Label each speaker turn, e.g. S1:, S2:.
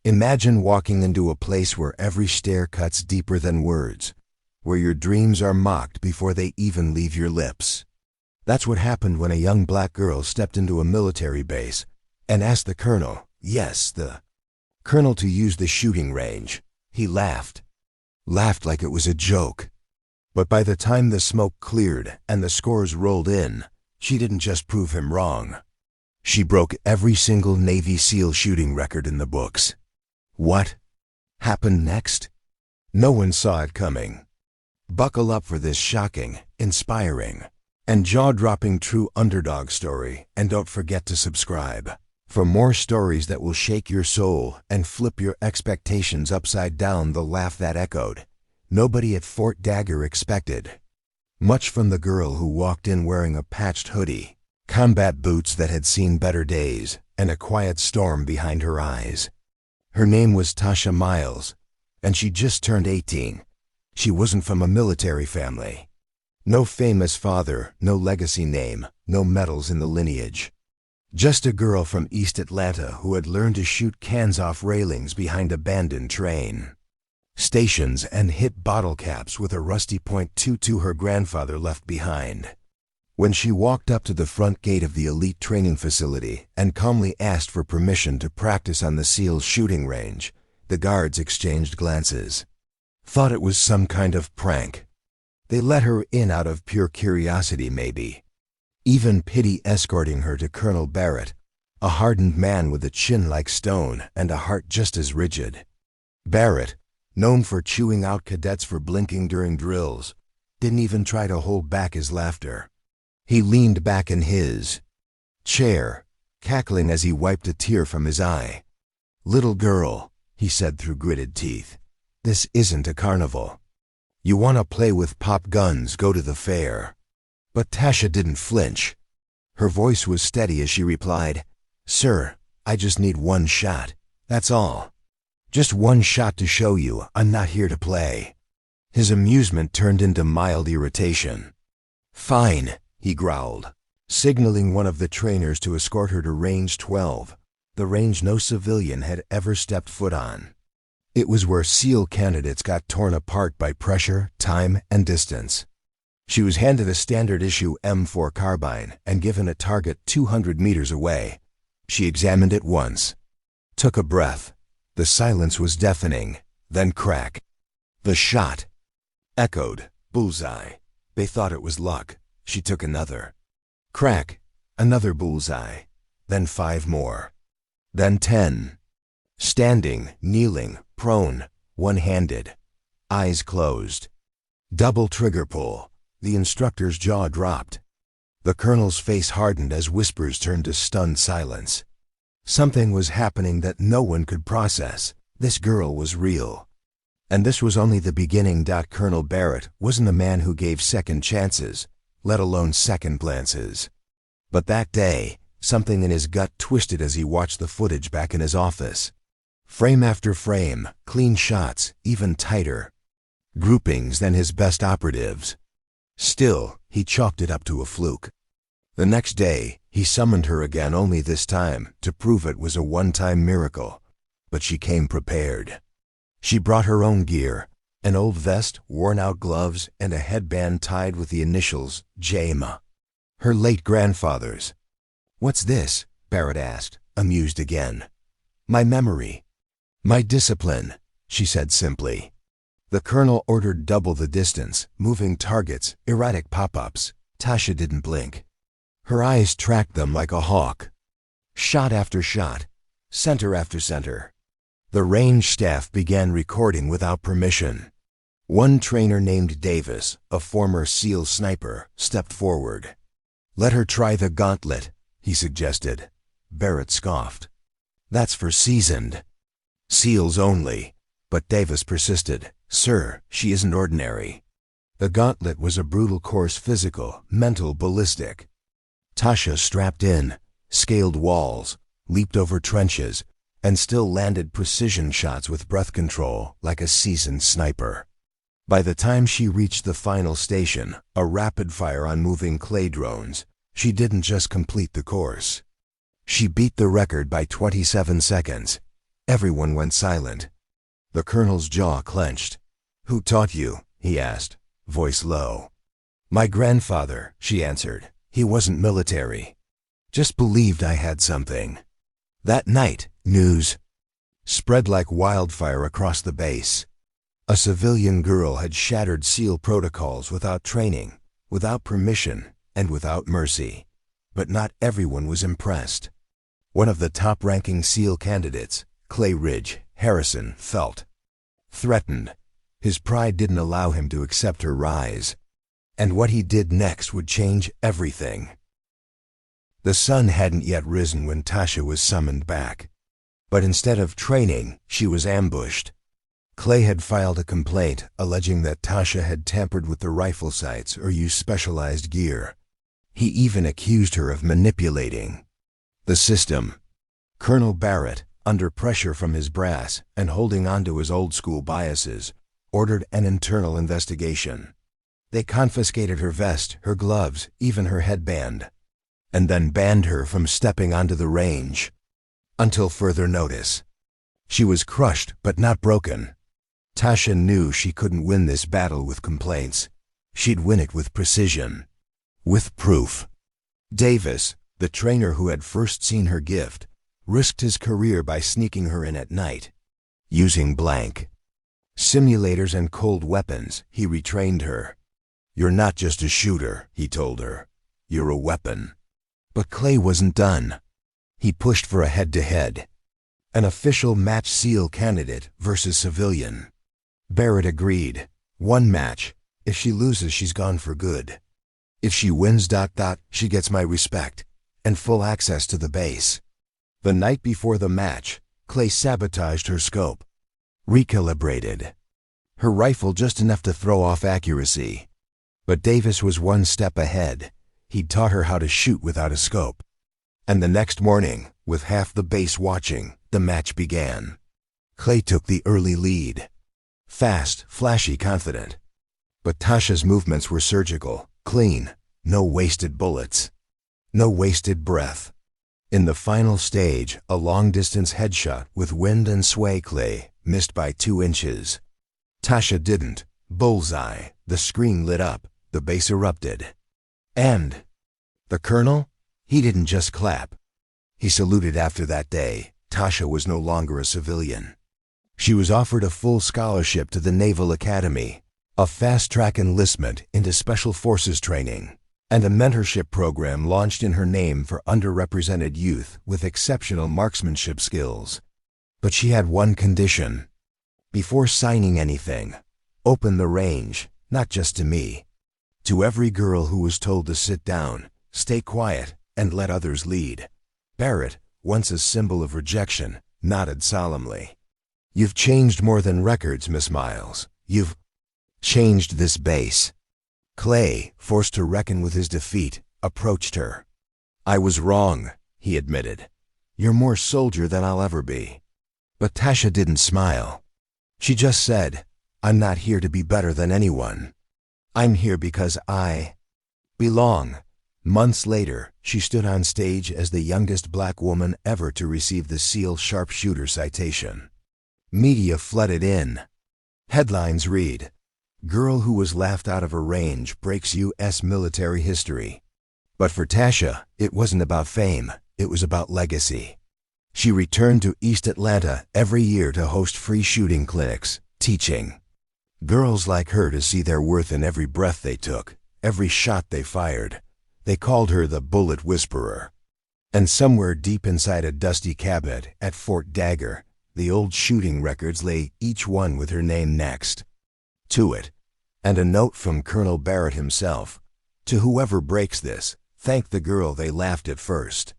S1: Imagine walking into a place where every stare cuts deeper than words, where your dreams are mocked before they even leave your lips. That's what happened when a young black girl stepped into a military base and asked the colonel, yes, the colonel, to use the shooting range. He laughed like it was a joke. But by the time the smoke cleared and the scores rolled in, she didn't just prove him wrong. She broke every single Navy SEAL shooting record in the books. What happened next? No one saw it coming. Buckle up for this shocking, inspiring, and jaw-dropping true underdog story, and don't forget to subscribe for more stories that will shake your soul and flip your expectations upside down. The laugh that echoed, nobody at Fort Dagger expected much from the girl who walked in wearing a patched hoodie, combat boots that had seen better days, and a quiet storm behind her eyes. Her name was Tasha Miles, and she just turned 18. She wasn't from a military family. No famous father, no legacy name, no medals in the lineage. Just a girl from East Atlanta who had learned to shoot cans off railings behind abandoned train stations and hit bottle caps with a rusty .22 her grandfather left behind. When she walked up to the front gate of the elite training facility and calmly asked for permission to practice on the SEALs shooting range, the guards exchanged glances. Thought it was some kind of prank. They let her in out of pure curiosity, maybe. Even pity escorting her to Colonel Barrett, a hardened man with a chin like stone and a heart just as rigid. Barrett, known for chewing out cadets for blinking during drills, didn't even try to hold back his laughter. He leaned back in his chair, cackling as he wiped a tear from his eye. "Little girl," he said through gritted teeth, "this isn't a carnival. You want to play with pop guns, go to the fair." But Tasha didn't flinch. Her voice was steady as she replied, "Sir, I just need one shot. That's all. Just one shot to show you I'm not here to play." His amusement turned into mild irritation. "Fine," he growled, signaling one of the trainers to escort her to Range 12, the range no civilian had ever stepped foot on. It was where SEAL candidates got torn apart by pressure, time, and distance. She was handed a standard-issue M4 carbine and given a target 200 meters away. She examined it once, took a breath. The silence was deafening, then crack. The shot echoed. Bullseye. They thought it was luck. She took another. Crack. Another bullseye. Then 5 more. Then 10. Standing, kneeling, prone, one-handed, eyes closed. Double trigger pull. The instructor's jaw dropped. The colonel's face hardened as whispers turned to stunned silence. Something was happening that no one could process. This girl was real. And this was only the beginning. Colonel Barrett wasn't a man who gave second chances, let alone second glances. But that day, something in his gut twisted as he watched the footage back in his office. Frame after frame, clean shots, even tighter groupings than his best operatives. Still, he chalked it up to a fluke. The next day, he summoned her again, only this time to prove it was a one-time miracle. But she came prepared. She brought her own gear, an old vest, worn-out gloves, and a headband tied with the initials JMA, her late grandfather's. "What's this?" Barrett asked, amused again. "My memory. My discipline," she said simply. The colonel ordered double the distance, moving targets, erratic pop-ups. Tasha didn't blink. Her eyes tracked them like a hawk. Shot after shot, center after center. The range staff began recording without permission. One trainer named Davis, a former SEAL sniper, stepped forward. "Let her try the gauntlet," he suggested. Barrett scoffed. "That's for seasoned SEALs only." But Davis persisted. "Sir, she isn't ordinary." The gauntlet was a brutal course, physical, mental, ballistic. Tasha strapped in, scaled walls, leaped over trenches, and still landed precision shots with breath control like a seasoned sniper. By the time she reached the final station, a rapid fire on moving clay drones, she didn't just complete the course. She beat the record by 27 seconds. Everyone went silent. The colonel's jaw clenched. "Who taught you?" he asked, voice low. "My grandfather," she answered. "He wasn't military. Just believed I had something." That night, news spread like wildfire across the base. A civilian girl had shattered SEAL protocols without training, without permission, and without mercy. But not everyone was impressed. One of the top-ranking SEAL candidates, Clay Ridge Harrison, felt threatened. His pride didn't allow him to accept her rise. And what he did next would change everything. The sun hadn't yet risen when Tasha was summoned back. But instead of training, she was ambushed. Clay had filed a complaint alleging that Tasha had tampered with the rifle sights or used specialized gear. He even accused her of manipulating the system. Colonel Barrett, under pressure from his brass and holding on to his old-school biases, ordered an internal investigation. They confiscated her vest, her gloves, even her headband, and then banned her from stepping onto the range until further notice. She was crushed but not broken. Tasha knew she couldn't win this battle with complaints. She'd win it with precision, with proof. Davis, the trainer who had first seen her gift, risked his career by sneaking her in at night. Using blank simulators and cold weapons, he retrained her. "You're not just a shooter," he told her. "You're a weapon." But Clay wasn't done. He pushed for a head-to-head. An official match SEAL candidate versus civilian. Barrett agreed. "One match. If she loses, she's gone for good. If she wins, she gets my respect and full access to the base." The night before the match, Clay sabotaged her scope. Recalibrated her rifle just enough to throw off accuracy. But Davis was one step ahead. He'd taught her how to shoot without a scope. And the next morning, with half the base watching, the match began. Clay took the early lead. Fast, flashy, confident. But Tasha's movements were surgical, clean, no wasted bullets, no wasted breath. In the final stage, a long-distance headshot with wind and sway, Clay missed by 2 inches. Tasha didn't. Bullseye. The screen lit up. The base erupted. And the colonel? He didn't just clap. He saluted. After that day, Tasha was no longer a civilian. She was offered a full scholarship to the Naval Academy, a fast-track enlistment into Special Forces training, and a mentorship program launched in her name for underrepresented youth with exceptional marksmanship skills. But she had one condition. Before signing anything, open the range, not just to me. To every girl who was told to sit down, stay quiet, and let others lead. Barrett, once a symbol of rejection, nodded solemnly. "You've changed more than records, Miss Miles. You've changed this base." Clay, forced to reckon with his defeat, approached her. "I was wrong," he admitted. "You're more soldier than I'll ever be." But Tasha didn't smile. She just said, "I'm not here to be better than anyone. I'm here because I belong." Months later, she stood on stage as the youngest black woman ever to receive the SEAL Sharpshooter citation. Media flooded in. Headlines read, "Girl who was laughed out of her range breaks U.S. military history." But for Tasha, it wasn't about fame, it was about legacy. She returned to East Atlanta every year to host free shooting clinics, teaching girls like her to see their worth in every breath they took, every shot they fired. They called her the Bullet Whisperer. And somewhere deep inside a dusty cabinet at Fort Dagger, the old shooting records lay, each one with her name next to it. And a note from Colonel Barrett himself: "To whoever breaks this, thank the girl they laughed at first."